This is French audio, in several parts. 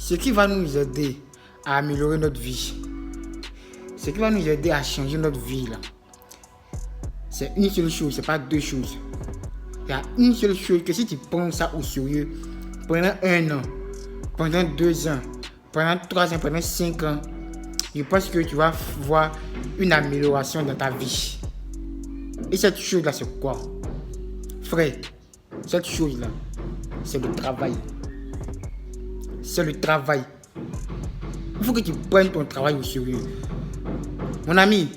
Ce qui va nous aider à améliorer notre vie, ce qui va nous aider à changer notre vie là, c'est une seule chose, c'est pas deux choses. Il y a une seule chose que si tu prends ça au sérieux, pendant 1 an, pendant 2 ans, pendant 3 ans, pendant 5 ans, je pense que tu vas voir une amélioration dans ta vie. Et cette chose-là, c'est quoi? Frère, cette chose-là, c'est le travail. C'est le travail. Il faut que tu prennes ton travail au sérieux. Mon ami,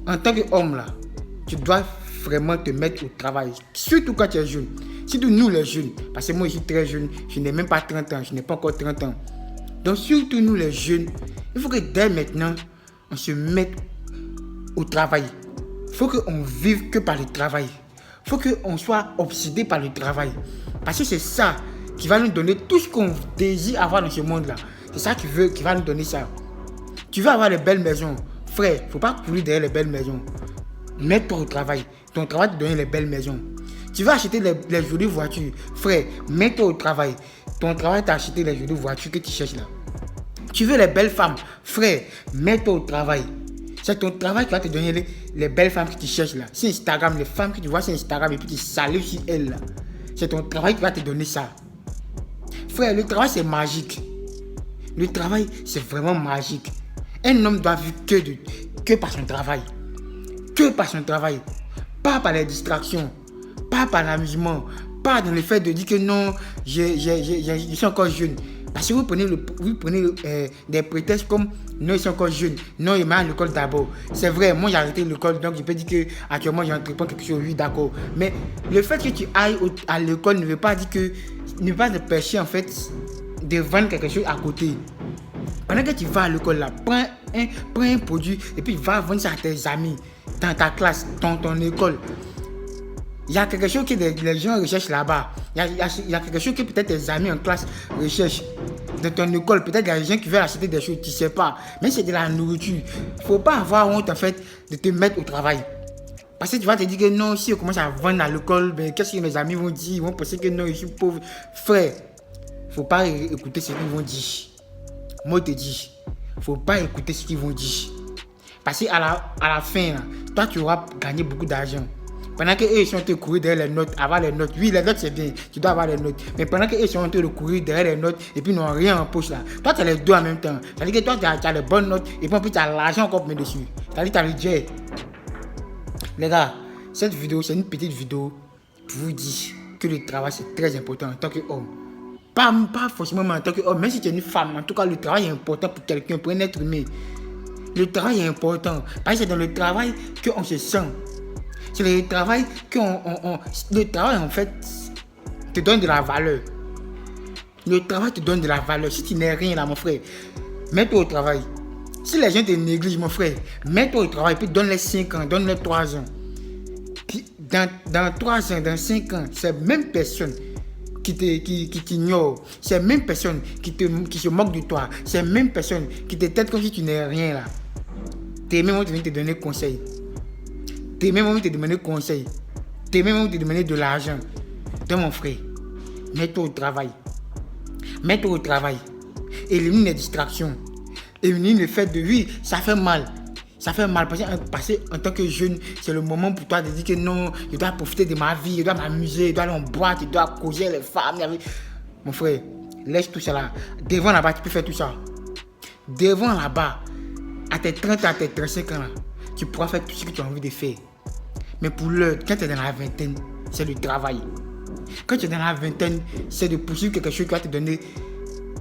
en tant qu'homme là, tu dois vraiment te mettre au travail. Surtout quand tu es jeune. Surtout nous les jeunes. Parce que moi je suis très jeune. Je n'ai même pas 30 ans. Je n'ai pas encore 30 ans. Donc surtout nous les jeunes, il faut que dès maintenant, on se mette au travail. Il faut qu'on vive que par le travail. Il faut qu'on soit obsédé par le travail. Parce que c'est ça qui va nous donner tout ce qu'on désire avoir dans ce monde-là. C'est ça qui va nous donner ça. Tu veux avoir les belles maisons. Frère, il ne faut pas courir derrière les belles maisons. Mets-toi au travail. Ton travail te donne les belles maisons. Tu veux acheter les jolies voitures. Frère, mets-toi au travail. Ton travail t'a acheté les jolies voitures que tu cherches là. Tu veux les belles femmes. Frère, mets-toi au travail. C'est ton travail qui va te donner les belles femmes que tu cherches là. C'est Instagram, les femmes que tu vois sur Instagram et puis tu salues sur elles là. C'est ton travail qui va te donner ça. Frère, le travail c'est magique. Le travail c'est vraiment magique. Un homme doit vivre que par son travail. Que par son travail. Pas par les distractions. Pas par l'amusement. Pas dans le fait de dire que non, je suis encore jeune. Parce que vous prenez des prétextes comme non, je suis encore jeune. Non, il m'a à l'école d'abord. C'est vrai, moi j'ai arrêté l'école, donc je peux dire que actuellement j'entreprends quelque chose, oui, d'accord. Mais le fait que tu ailles à l'école ne veut pas dire que. Ne veut pas te pécher en fait de vendre quelque chose à côté. Pendant que tu vas à l'école là, prends un produit et puis va vendre ça à tes amis, dans ta classe, dans ton école. Il y a quelque chose que les gens recherchent là-bas. Il y a quelque chose que peut-être tes amis en classe recherchent dans ton école. Peut-être il y a des gens qui veulent acheter des choses, tu ne sais pas. Mais c'est de la nourriture. Il ne faut pas avoir honte en fait de te mettre au travail. Parce que tu vas te dire que non, si je commence à vendre à l'école, ben, qu'est-ce que mes amis vont dire? Ils vont penser que non, je suis pauvre. Frère, il ne faut pas écouter ce qu'ils vont dire. Moi, je te dis, il ne faut pas écouter ce qu'ils vont dire. Parce qu'à la fin, là, toi, tu auras gagné beaucoup d'argent. Pendant qu'eux, ils sont en train de courir derrière les notes, avoir les notes. Oui, les notes, c'est bien, tu dois avoir les notes. Mais pendant qu'eux, ils sont en train de courir derrière les notes et puis ils n'ont rien en poche là. Toi, tu as les deux en même temps. C'est-à-dire que toi, tu as les bonnes notes et puis en plus, tu as l'argent encore pour mettre dessus. C'est-à-dire que tu as le jet. Les gars, cette vidéo, c'est une petite vidéo pour vous dire que le travail, c'est très important en tant qu'homme. Pas forcément en tant qu'homme, même si tu es une femme, en tout cas, le travail est important pour quelqu'un, pour un être humain. Le travail est important. Parce que c'est dans le travail qu'on se sent. C'est le travail le travail, en fait, te donne de la valeur. Le travail te donne de la valeur. Si tu n'es rien là, mon frère, mets-toi au travail. Si les gens te négligent, mon frère, mets-toi au travail, puis donne-les 5 ans, donne-les 3 ans. Puis dans 3 ans, dans 5 ans, c'est la même personne qui t'ignore, c'est la même personne qui se moque de toi, c'est la même personne qui te traite comme si tu n'es rien là. Tes mêmes vont te donner conseil. Tes mêmes vont te demander conseil. Tes mêmes vont te demander de l'argent. Donc mon frère, mets-toi au travail. Mets-toi au travail. Élimine les distractions. Élimine le fait de oui, ça fait mal. Ça fait mal parce que en tant que jeune, c'est le moment pour toi de dire que non, je dois profiter de ma vie, je dois m'amuser, je dois aller en boîte, je dois causer les femmes. Mon frère, laisse tout ça là. Devant là-bas, tu peux faire tout ça. Devant là-bas, à tes 30 ans, à tes 35 ans là, tu pourras faire tout ce que tu as envie de faire. Mais pour l'heure, quand tu es dans la vingtaine, c'est le travail. Quand tu es dans la vingtaine, c'est de poursuivre quelque chose qui va te donner,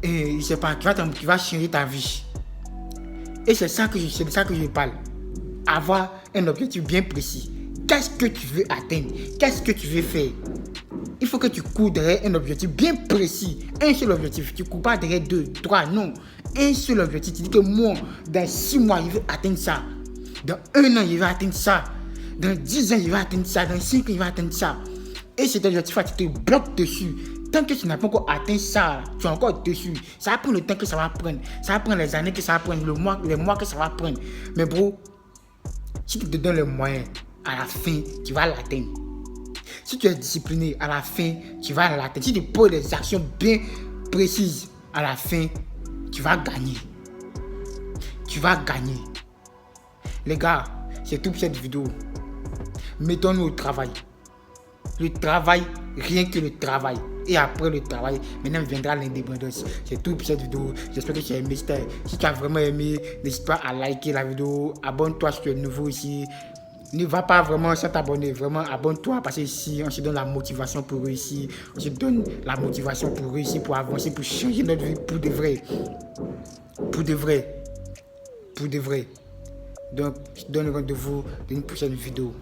je sais pas, qui va changer ta vie. Et c'est de ça que je parle. Avoir un objectif bien précis. Qu'est-ce que tu veux atteindre? Qu'est-ce que tu veux faire? Il faut que tu cours derrière un objectif bien précis. Un seul objectif. Tu ne cours pas derrière 2, 3, non. Un seul objectif. Tu dis que moi, dans 6 mois, je veux atteindre ça. Dans 1 an, je vais atteindre ça. Dans 10 ans, je vais atteindre ça. Dans 5 ans, je vais atteindre ça. Et cet objectif-là, tu te bloques dessus. Tant que tu n'as pas encore atteint ça, tu es encore dessus. Ça va prendre le temps que ça va prendre. Ça va prendre les années que ça va prendre, les mois que ça va prendre. Mais bro, si tu te donnes les moyens, à la fin, tu vas l'atteindre. Si tu es discipliné, à la fin, tu vas l'atteindre. Si tu poses des actions bien précises, à la fin, tu vas gagner. Tu vas gagner. Les gars, c'est tout pour cette vidéo. Mettons-nous au travail. Le travail, rien que le travail. Et après le travail, maintenant viendra l'indépendance. C'est tout pour cette vidéo. J'espère que tu as aimé. Si tu as vraiment aimé, n'hésite pas à liker la vidéo. Abonne-toi si tu es nouveau ici. Ne va pas vraiment sans t'abonner. Vraiment, abonne-toi parce que ici, on se donne la motivation pour réussir. On se donne la motivation pour réussir, pour avancer, pour changer notre vie pour de vrai. Pour de vrai. Pour de vrai. Donc, je te donne rendez-vous dans une prochaine vidéo.